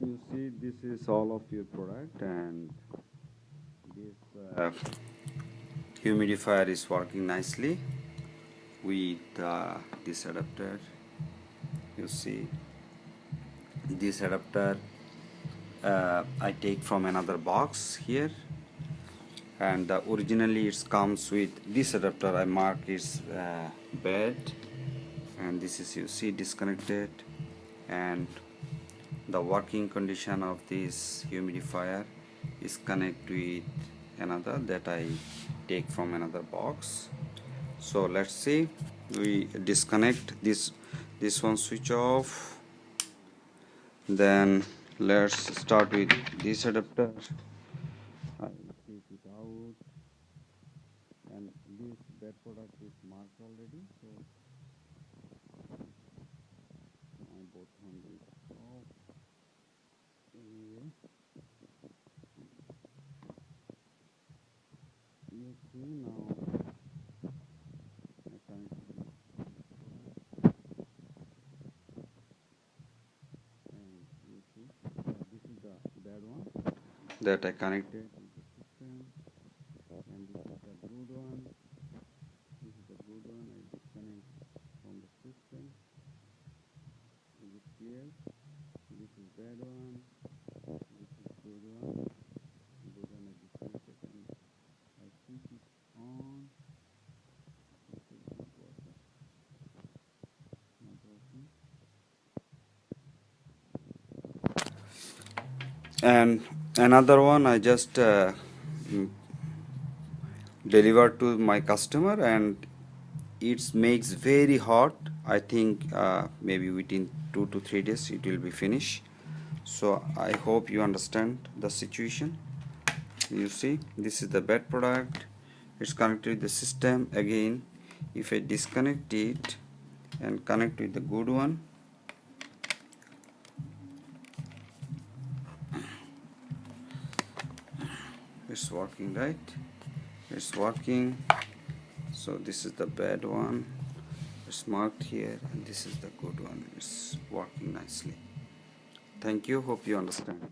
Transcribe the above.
You see, this is all of your product, and this humidifier is working nicely with this adapter. You see, this adapter I take from another box here, and originally it comes with this adapter. I mark its bed, and this is, you see, disconnected, and the working condition of this humidifier is connected with another that I take from another box. So let's see, we disconnect this one, switch off, then let's start with this adapter. I take it out, and this bed product is marked already, so my both hand is off. Anyway, you see now I connect and you see this is the bad one that I connected with the system, and this is the good one. This is the good one. I disconnect from the system. Is it clear? This is bad one. This is good one. Good one I disconnected, and I switch it on. It is not working. Not working. And another one I just delivered to my customer, and it makes very hot. I think maybe within 2 to 3 days it will be finished. So I hope you understand the situation. You see, this is the bad product. It's connected with the system. Again, if I disconnect it and connect with the good one, it's working, right? It's working. So this is the bad one, it's marked here, and this is the good one. It's working nicely. Thank you, hope you understand.